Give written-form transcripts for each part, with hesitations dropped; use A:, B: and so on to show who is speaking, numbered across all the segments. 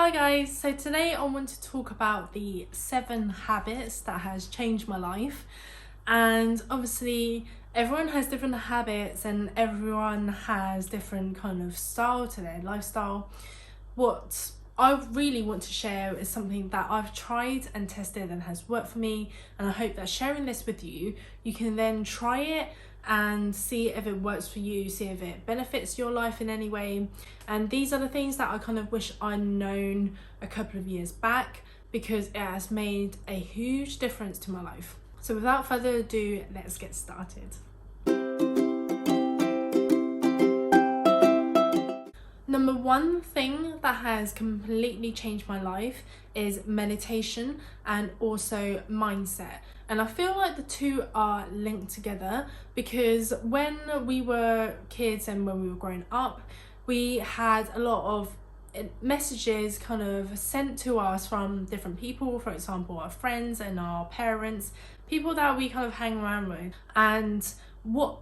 A: Hi guys, so today I want to talk about the 7 habits that has changed my life. And obviously everyone has different habits and everyone has different kind of style to their lifestyle. What I really want to share is something that I've tried and tested and has worked for me, and I hope that sharing this with you, you can then try it and see if it works for you, see if it benefits your life in any way. And these are the things that I kind of wish I'd known a couple of years back, because it has made a huge difference to my life. So without further ado, let's get started. Number one thing that has completely changed my life is meditation and also mindset. And I feel like the two are linked together, because when we were kids and when we were growing up, we had a lot of messages kind of sent to us from different people, for example our friends and our parents, people that we kind of hang around with. And what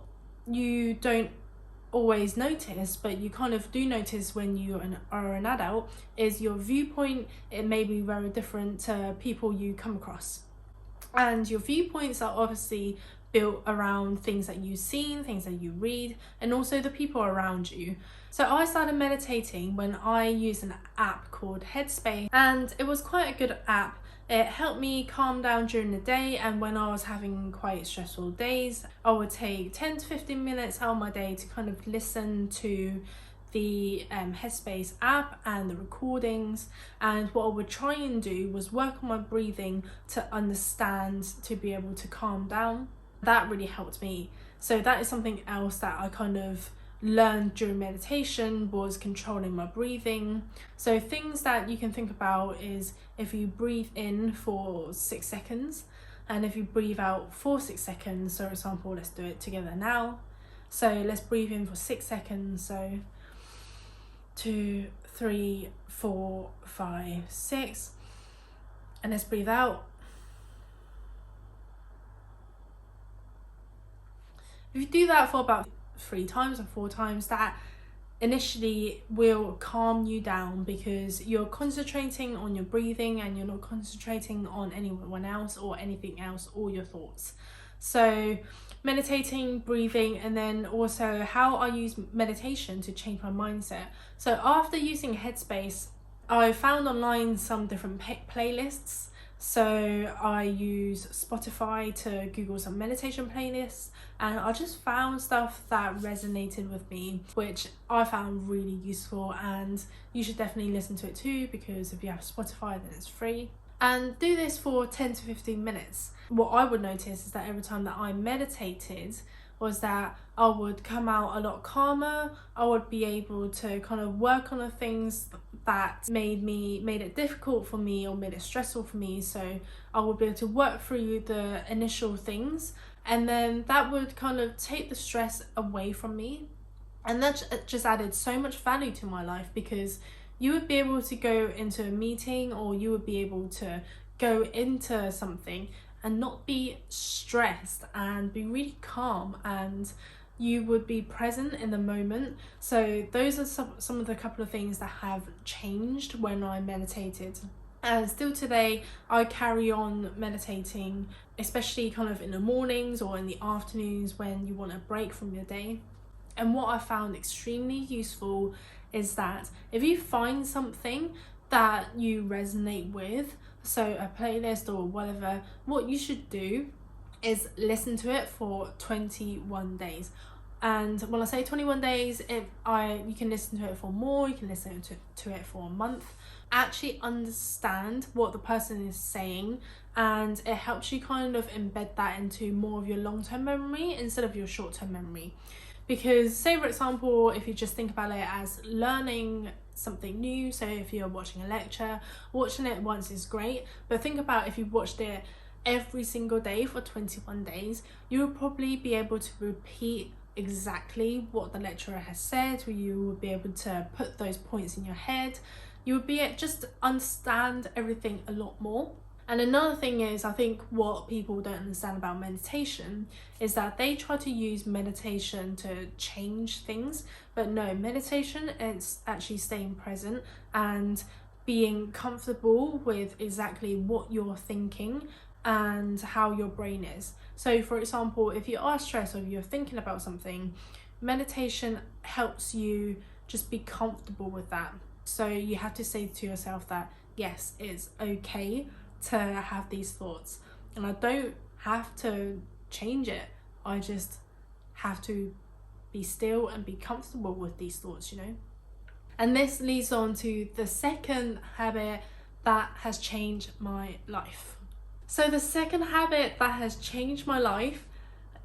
A: you don't always notice, but you kind of do notice when you are an adult, is your viewpoint. It may be very different to people you come across, and your viewpoints are obviously built around things that you've seen, things that you read, and also the people around you. So I started meditating when I used an app called Headspace, and it was quite a good app. It helped me calm down during the day, and when I was having quite stressful days, I would take 10 to 15 minutes out of my day to kind of listen to the Headspace app and the recordings. And what I would try and do was work on my breathing to understand, to be able to calm down. That really helped me. So that is something else that I kind of learned during meditation, was controlling my breathing. So things that you can think about is if you breathe in for 6 seconds and if you breathe out for 6 seconds. So for example, let's do it together now. So let's breathe in for 6 seconds. So 2, 3, 4, 5, 6, and let's breathe out. If you do that for about 3 times or 4 times, that initially will calm you down, because you're concentrating on your breathing and you're not concentrating on anyone else or anything else or your thoughts. So meditating, breathing, and then also how I use meditation to change my mindset. So after using Headspace, I found online some different playlists. So I use Spotify to Google some meditation playlists, and I just found stuff that resonated with me, which I found really useful. And you should definitely listen to it too, because if you have Spotify, then it's free. And do this for 10 to 15 minutes. What I would notice is that every time that I meditated was that I would come out a lot calmer. I would be able to kind of work on the things that made it difficult for me or made it stressful for me. So I would be able to work through the initial things, and then that would kind of take the stress away from me. And that just added so much value to my life, because you would be able to go into a meeting, or you would be able to go into something and not be stressed and be really calm, and you would be present in the moment. So those are some of the couple of things that have changed when I meditated. And still today, I carry on meditating, especially kind of in the mornings or in the afternoons when you want a break from your day. And what I found extremely useful is that if you find something that you resonate with, so a playlist or whatever, what you should do is listen to it for 21 days. And when I say 21 days, you can listen to it for more, you can listen to it for a month. Actually understand what the person is saying, and it helps you kind of embed that into more of your long-term memory instead of your short-term memory. Because say for example, if you just think about it as learning something new, so if you're watching a lecture, watching it once is great, but think about if you watched it every single day for 21 days, you will probably be able to repeat exactly what the lecturer has said, or you will be able to put those points in your head. You would just understand everything a lot more. And another thing is, I think what people don't understand about meditation is that they try to use meditation to change things, but no, meditation is actually staying present and being comfortable with exactly what you're thinking and how your brain is. So for example, if you are stressed or if you're thinking about something, meditation helps you just be comfortable with that. So you have to say to yourself that yes, it's okay to have these thoughts, and I don't have to change it. I just have to be still and be comfortable with these thoughts, you know. And this leads on to the second habit that has changed my life. So the second habit that has changed my life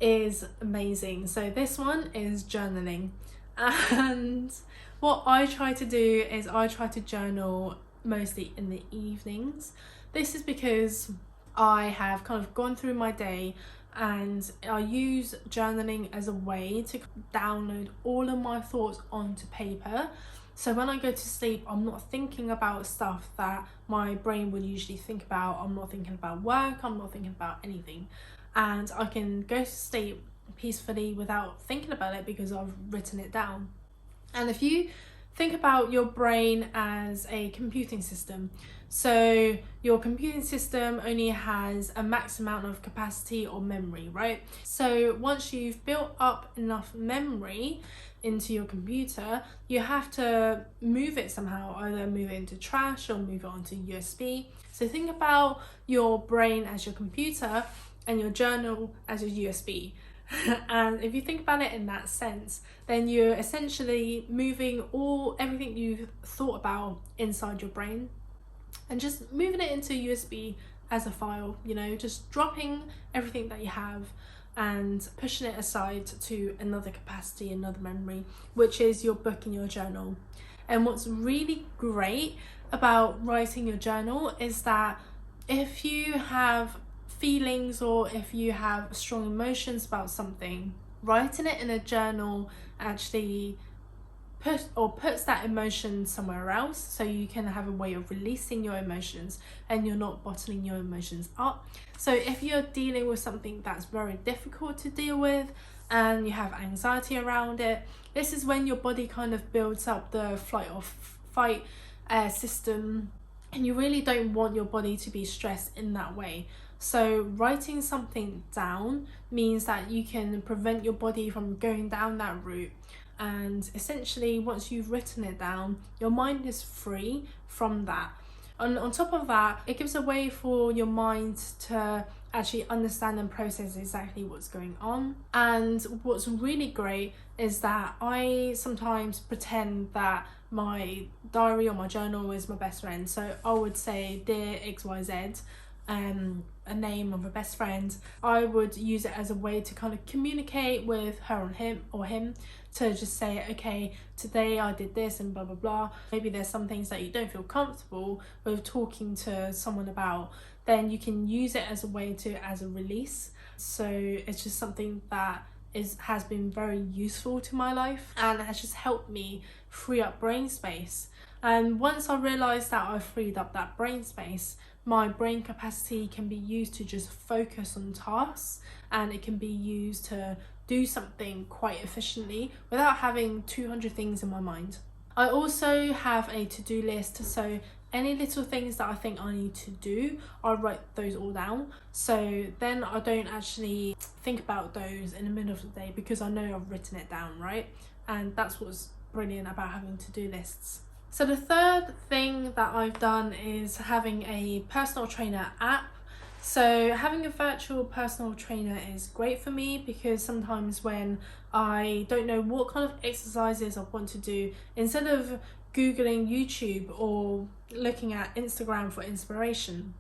A: is amazing. So this one is journaling. And what I try to do is I try to journal mostly in the evenings. This is because I have kind of gone through my day and I use journaling as a way to download all of my thoughts onto paper. So when I go to sleep, I'm not thinking about stuff that my brain would usually think about. I'm not thinking about work, I'm not thinking about anything. And I can go to sleep peacefully without thinking about it because I've written it down. And if you think about your brain as a computing system, so your computing system only has a max amount of capacity or memory, right? So once you've built up enough memory into your computer, you have to move it somehow, either move it into trash or move it onto USB. So think about your brain as your computer and your journal as your USB. And if you think about it in that sense, then you're essentially moving everything you've thought about inside your brain and just moving it into USB as a file, you know, just dropping everything that you have and pushing it aside to another capacity, another memory, which is your book and your journal. And what's really great about writing your journal is that if you have feelings or if you have strong emotions about something, writing it in a journal actually puts that emotion somewhere else, so you can have a way of releasing your emotions and you're not bottling your emotions up. So if you're dealing with something that's very difficult to deal with and you have anxiety around it, this is when your body kind of builds up the flight or fight system, and you really don't want your body to be stressed in that way. So writing something down means that you can prevent your body from going down that route. And essentially, once you've written it down, your mind is free from that. On top of that, it gives a way for your mind to actually understand and process exactly what's going on. And what's really great is that I sometimes pretend that my diary or my journal is my best friend. So I would say, dear XYZ, a name of a best friend. I would use it as a way to kind of communicate with her and him or him, to just say, okay, today I did this and blah blah blah. Maybe there's some things that you don't feel comfortable with talking to someone about, then you can use it as a way as a release. So it's just something that has been very useful to my life and has just helped me free up brain space. And once I realized that I freed up that brain space, my brain capacity can be used to just focus on tasks, and it can be used to do something quite efficiently without having 200 things in my mind. I also have a to-do list, so any little things that I think I need to do, I write those all down. So then I don't actually think about those in the middle of the day because I know I've written it down, right? And that's what's brilliant about having to-do lists. So the third thing that I've done is having a personal trainer app. So having a virtual personal trainer is great for me because sometimes when I don't know what kind of exercises I want to do, instead of Googling YouTube or looking at Instagram for inspiration,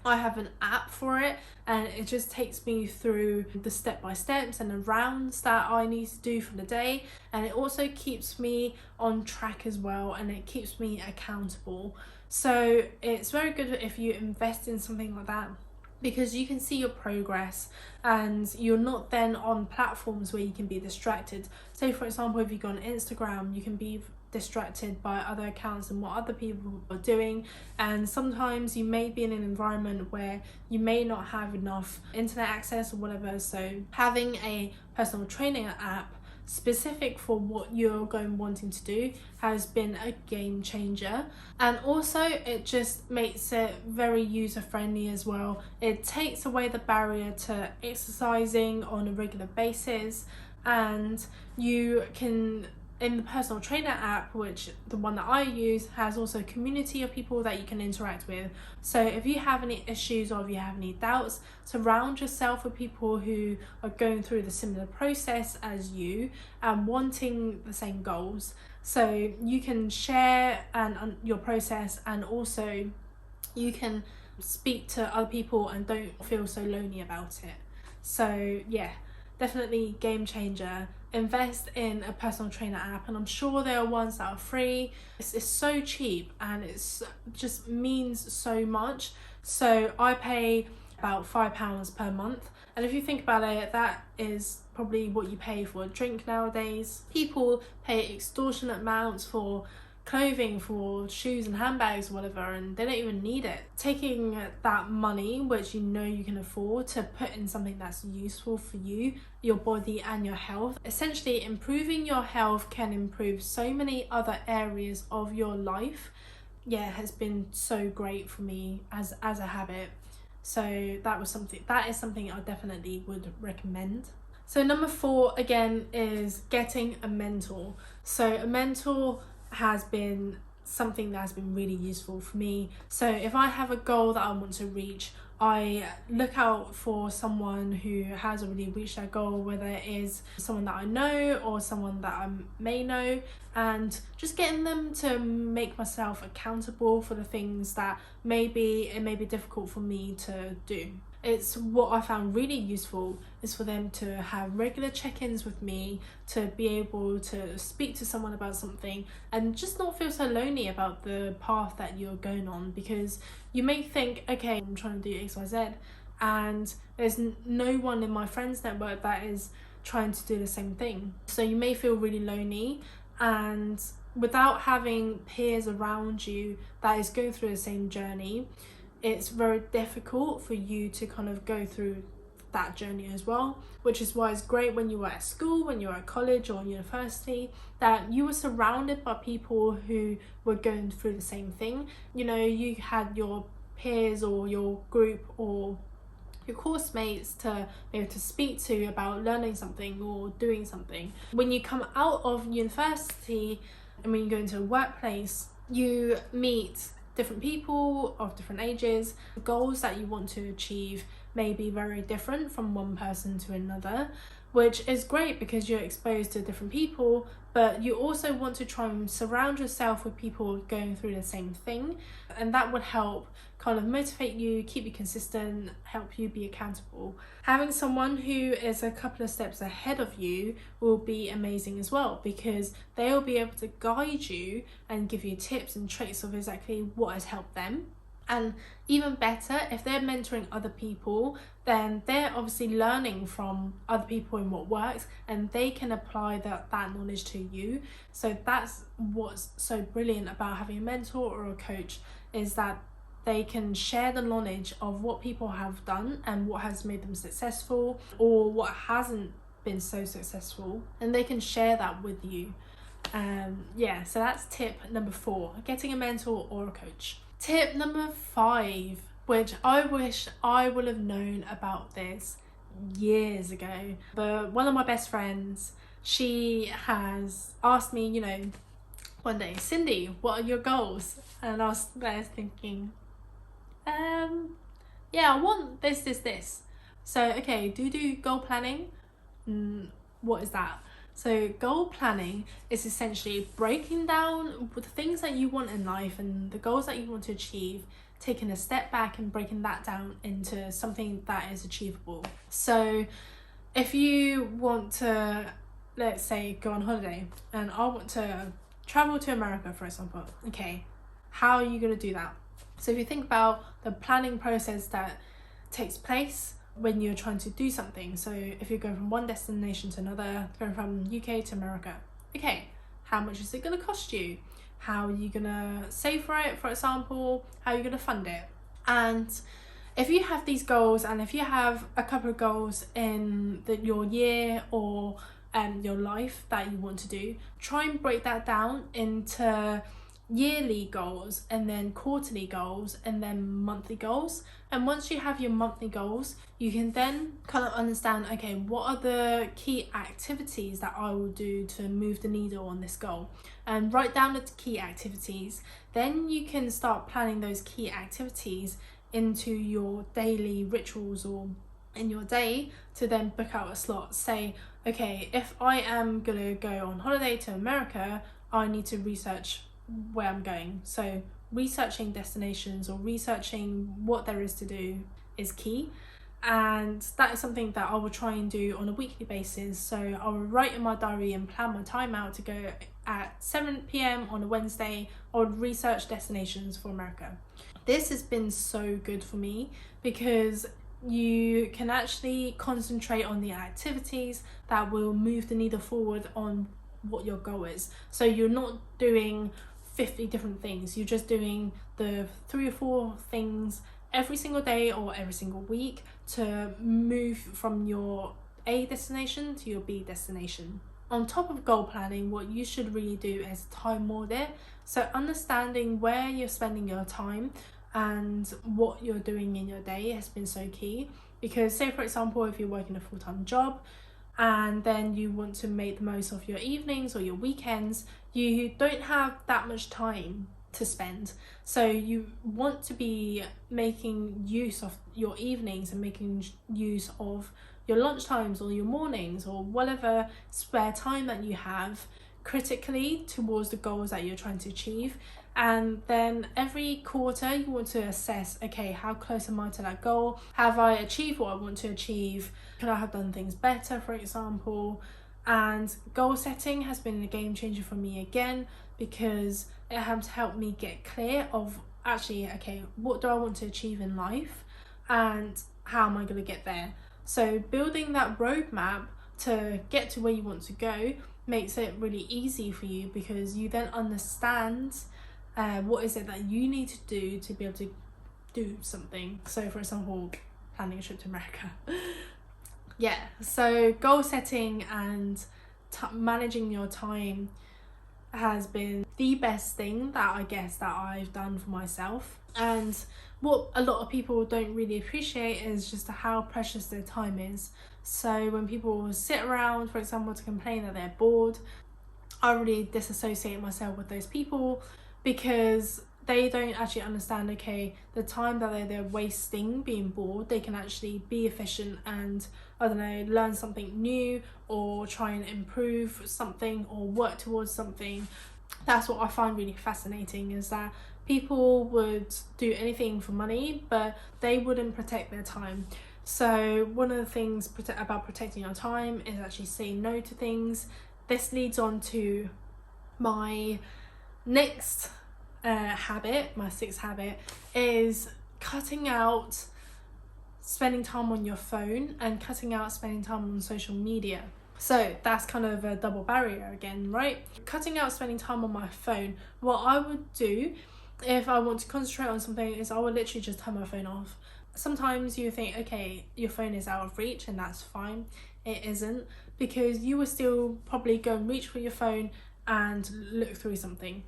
A: I have an app for it, and it just takes me through the step-by-steps and the rounds that I need to do for the day, and it also keeps me on track as well, and it keeps me accountable. So it's very good if you invest in something like that, because you can see your progress and you're not then on platforms where you can be distracted. So for example, if you go on Instagram, you can be distracted by other accounts and what other people are doing, and sometimes you may be in an environment where you may not have enough internet access or whatever. So having a personal training app specific for what you're wanting to do has been a game changer. And also it just makes it very user friendly as well. It takes away the barrier to exercising on a regular basis, and you can, in the personal trainer app, which the one that I use, has also a community of people that you can interact with. So if you have any issues or if you have any doubts, surround yourself with people who are going through the similar process as you and wanting the same goals. So you can share your process, and also you can speak to other people and don't feel so lonely about it. So yeah, definitely game changer. Invest in a personal trainer app, and I'm sure there are ones that are free. It's so cheap and it's just means so much. So I pay about £5 per month, and if you think about it, that is probably what you pay for a drink nowadays. People pay extortionate amounts for clothing, for shoes and handbags, whatever, and they don't even need it. Taking that money, which you know you can afford, to put in something that's useful for you, your body and your health. Essentially, improving your health can improve so many other areas of your life. Yeah, it has been so great for me as a habit. So that is something I definitely would recommend. So number 4 again is getting a mentor. So a mentor has been something that has been really useful for me. So if I have a goal that I want to reach, I look out for someone who has already reached that goal, whether it is someone that I know or someone that I may know, and just getting them to make myself accountable for the things that it may be difficult for me to do. It's what I found really useful is for them to have regular check-ins with me, to be able to speak to someone about something and just not feel so lonely about the path that you're going on, because you may think, okay, I'm trying to do XYZ, and there's no one in my friends network that is trying to do the same thing. So you may feel really lonely, and without having peers around you that is going through the same journey, it's very difficult for you to kind of go through that journey as well, which is why it's great when you were at school, when you were at college or university, that you were surrounded by people who were going through the same thing. You know, you had your peers or your group or your course mates to be able to speak to about learning something or doing something. When you come out of university and when you go into a workplace, you meet different people of different ages. The goals that you want to achieve may be very different from one person to another, which is great because you're exposed to different people, but you also want to try and surround yourself with people going through the same thing, and that would help kind of motivate you, keep you consistent, help you be accountable. Having someone who is a couple of steps ahead of you will be amazing as well, because they will be able to guide you and give you tips and tricks of exactly what has helped them. And even better, if they're mentoring other people, then they're obviously learning from other people in what works, and they can apply that knowledge to you. So that's what's so brilliant about having a mentor or a coach, is that they can share the knowledge of what people have done and what has made them successful or what hasn't been so successful, and they can share that with you. So that's tip number 4, getting a mentor or a coach. Tip number 5, which I wish I would have known about this years ago, but one of my best friends, she has asked me, you know, one day, Cindy, what are your goals? And I was there thinking, I want this. So, okay, do you do goal planning? What is that? So goal planning is essentially breaking down the things that you want in life and the goals that you want to achieve, taking a step back and breaking that down into something that is achievable. So if you want to, let's say, go on holiday, and I want to travel to America, for example, okay, how are you going to do that? So if you think about the planning process that takes place when you're trying to do something, so if you're going from one destination to another, going from UK to America, okay, how much is it going to cost you? How are you going to save for it, for example? How are you going to fund it? And if you have these goals, and if you have a couple of goals in your year or your life that you want to do. Try and break that down into yearly goals, and then quarterly goals, and then monthly goals. And once you have your monthly goals, you can then kind of understand, okay, what are the key activities that I will do to move the needle on this goal, and write down the key activities. Then you can start planning those key activities into your daily rituals or in your day, to then book out a slot. Say, okay, if I am gonna go on holiday to America, I need to research where I'm going. So researching destinations or researching what there is to do is key, and that is something that I will try and do on a weekly basis. So I will write in my diary and plan my time out to go at 7 p.m. on a Wednesday. I would research destinations for America. This has been so good for me because you can actually concentrate on the activities that will move the needle forward on what your goal is. So you're not doing 50 different things, you're just doing the 3 or 4 things every single day or every single week to move from your A destination to your B destination. On top of goal planning, what you should really do is time audit. So understanding where you're spending your time and what you're doing in your day has been so key. Because say for example, if you're working a full-time job and then you want to make the most of your evenings or your weekends, you don't have that much time to spend. So you want to be making use of your evenings and making use of your lunch times or your mornings or whatever spare time that you have critically towards the goals that you're trying to achieve. And then every quarter you want to assess, okay, how close am I to that goal? Have I achieved what I want to achieve? Could I have done things better, for example? And goal setting has been a game changer for me again, because it has helped me get clear of actually, okay, what do I want to achieve in life and how am I going to get there? So building that roadmap to get to where you want to go makes it really easy for you, because you then understand what is it that you need to do to be able to do something. So for example, planning a trip to America. Yeah, so goal setting and managing your time has been the best thing that I guess that I've done for myself. And what a lot of people don't really appreciate is just how precious their time is. So when people sit around, for example, to complain that they're bored, I really disassociate myself with those people, because they don't actually understand, okay, the time that they're wasting being bored, they can actually be efficient and, I don't know, learn something new or try and improve something or work towards something. That's what I find really fascinating, is that people would do anything for money, but they wouldn't protect their time. So one of the things about protecting your time is actually saying no to things. This leads on to my next habit, my 6th habit, is cutting out spending time on your phone and cutting out spending time on social media. So that's kind of a double barrier again, right? Cutting out spending time on my phone. What I would do if I want to concentrate on something is I would literally just turn my phone off. Sometimes you think, okay, your phone is out of reach, and that's fine. It isn't, because you will still probably go and reach for your phone and look through something.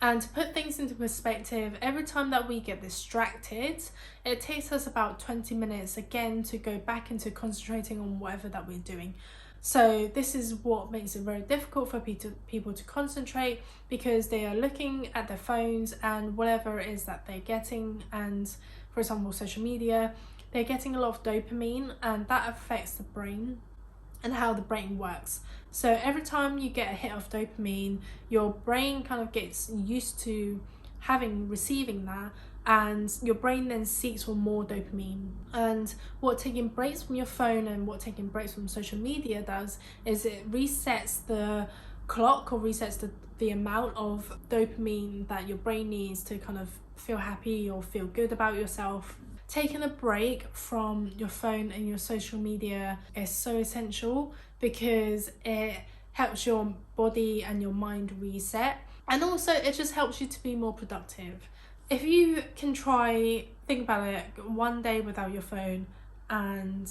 A: And to put things into perspective, every time that we get distracted, it takes us about 20 minutes again to go back into concentrating on whatever that we're doing. So this is what makes it very difficult for people to concentrate, because they are looking at their phones and whatever it is that they're getting, and for example social media, they're getting a lot of dopamine, and that affects the brain and how the brain works. So every time you get a hit of dopamine, your brain kind of gets used to receiving that, and your brain then seeks for more dopamine. And what taking breaks from your phone and what taking breaks from social media does is it resets the clock, or resets the amount of dopamine that your brain needs to kind of feel happy or feel good about yourself. Taking a break from your phone and your social media is so essential, because it helps your body and your mind reset, and also it just helps you to be more productive. If you can think about it, one day without your phone, and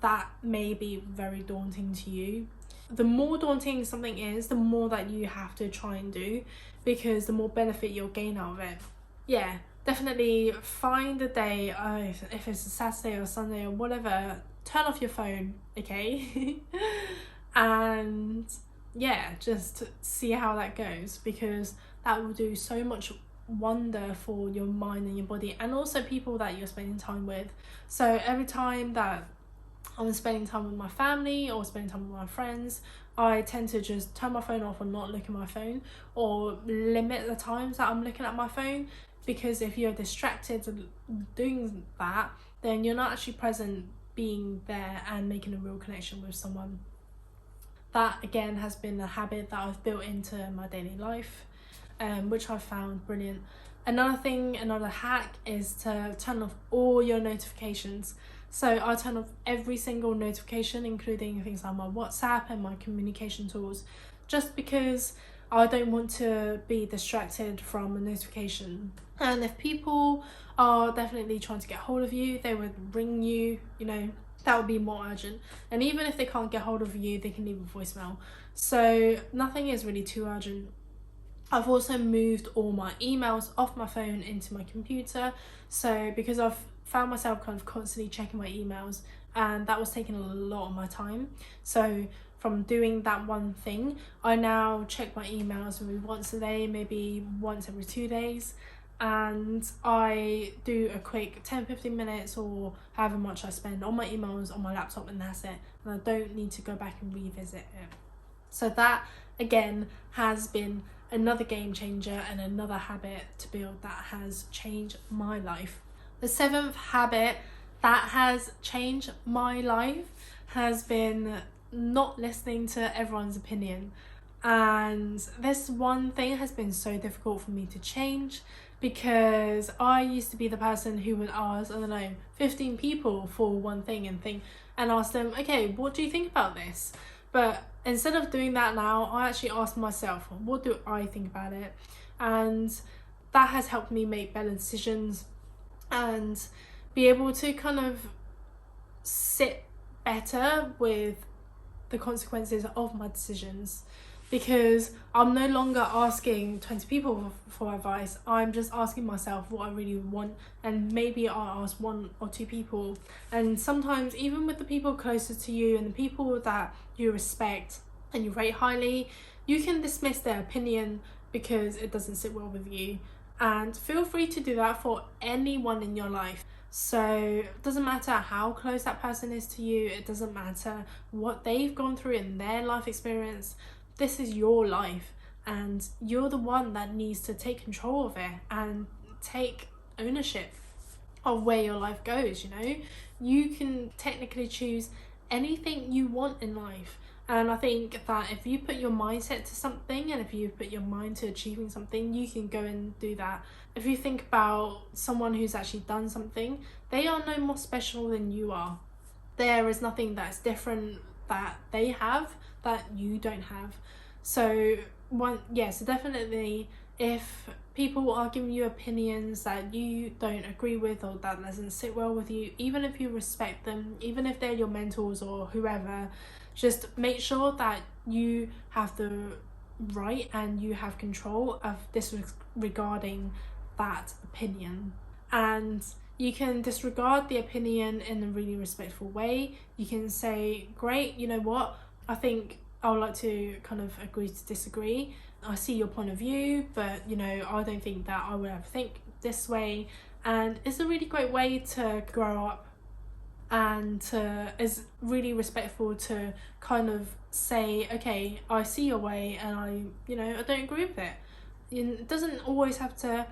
A: that may be very daunting to you, the more daunting something is, the more that you have to try and do, because the more benefit you'll gain out of it. Yeah, definitely find a day, if it's a Saturday or Sunday or whatever, turn off your phone, okay? And yeah, just see how that goes, because that will do so much wonder for your mind and your body, and also people that you're spending time with. So every time that I'm spending time with my family or spending time with my friends, I tend to just turn my phone off or not look at my phone, or limit the times that I'm looking at my phone, because if you're distracted doing that, then you're not actually present, being there and making a real connection with someone. That again has been a habit that I've built into my daily life, which I've found brilliant. Another hack is to turn off all your notifications. So I turn off every single notification, including things like my WhatsApp and my communication tools, just because I don't want to be distracted from a notification. And if people are definitely trying to get hold of you, they would ring you, that would be more urgent. And even if they can't get hold of you, they can leave a voicemail. So nothing is really too urgent. I've also moved all my emails off my phone into my computer. So because I've found myself kind of constantly checking my emails, and that was taking a lot of my time. So from doing that one thing, I now check my emails maybe once a day, maybe once every 2 days. And I do a quick 10-15 minutes or however much I spend on my emails on my laptop, and that's it. And I don't need to go back and revisit it. So that again has been another game changer and another habit to build that has changed my life. The 7th habit that has changed my life has been not listening to everyone's opinion. And this one thing has been so difficult for me to change, because I used to be the person who would ask, 15 people for one thing and ask them, okay, what do you think about this? But instead of doing that now, I actually ask myself, what do I think about it? And that has helped me make better decisions and be able to kind of sit better with the consequences of my decisions, because I'm no longer asking 20 people for advice. I'm just asking myself what I really want, and maybe I'll ask 1 or 2 people. And sometimes even with the people closest to you and the people that you respect and you rate highly, you can dismiss their opinion because it doesn't sit well with you. And feel free to do that for anyone in your life. So it doesn't matter how close that person is to you, it doesn't matter what they've gone through in their life experience. This is your life, and you're the one that needs to take control of it and take ownership of where your life goes. You can technically choose anything you want in life. And I think that if you put your mindset to something, and if you put your mind to achieving something, you can go and do that. If you think about someone who's actually done something, they are no more special than you are. There is nothing that's different that they have that you don't have. So definitely, if people are giving you opinions that you don't agree with or that doesn't sit well with you, even if you respect them, even if they're your mentors or whoever, just make sure that you have the right and you have control of disregarding that opinion. And you can disregard the opinion in a really respectful way. You can say, great, you know what, I think I would like to kind of agree to disagree. I see your point of view, but I don't think that I would ever think this way. And it's a really great way to grow up, and is really respectful to kind of say, okay, I see your way and I don't agree with it. It doesn't always have to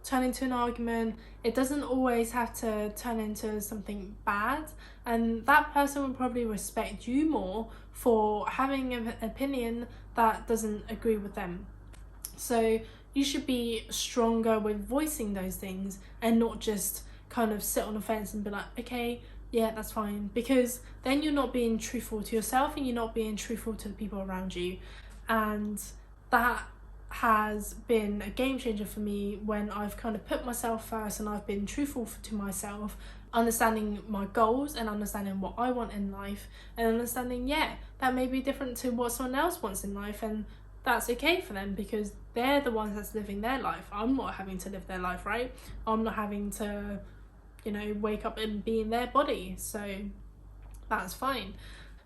A: turn into an argument. It doesn't always have to turn into something bad, and that person will probably respect you more for having an opinion that doesn't agree with them. So you should be stronger with voicing those things and not just kind of sit on the fence and be like, okay, yeah, that's fine, because then you're not being truthful to yourself and you're not being truthful to the people around you. And that has been a game changer for me when I've kind of put myself first and I've been truthful to myself, understanding my goals and understanding what I want in life, and understanding, yeah, that may be different to what someone else wants in life, and that's okay for them because they're the ones that's living their life. I'm not having to live their life, right? I'm not having to, wake up and be in their body, so that's fine.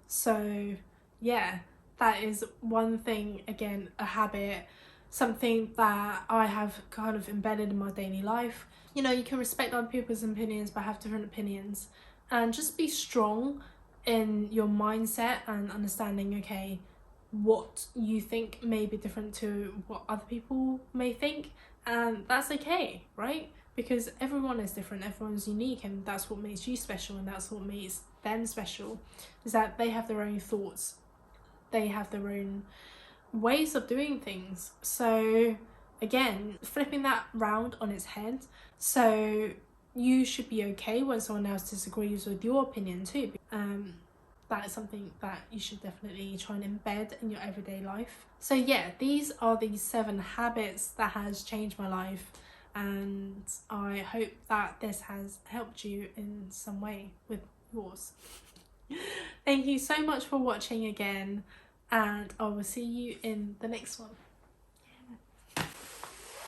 A: So yeah, that is one thing, again, a habit, something that I have kind of embedded in my daily life. You can respect other people's opinions but have different opinions, and just be strong in your mindset and understanding, okay, what you think may be different to what other people may think, and that's okay, right? Because everyone is different, everyone's unique, and that's what makes you special, and that's what makes them special, is that they have their own thoughts, they have their own ways of doing things. So again, flipping that round on its head, so you should be okay when someone else disagrees with your opinion too. That is something that you should definitely try and embed in your everyday life. So yeah, these are the 7 habits that has changed my life, and I hope that this has helped you in some way with yours. Thank you so much for watching again, and I will see you in the next one.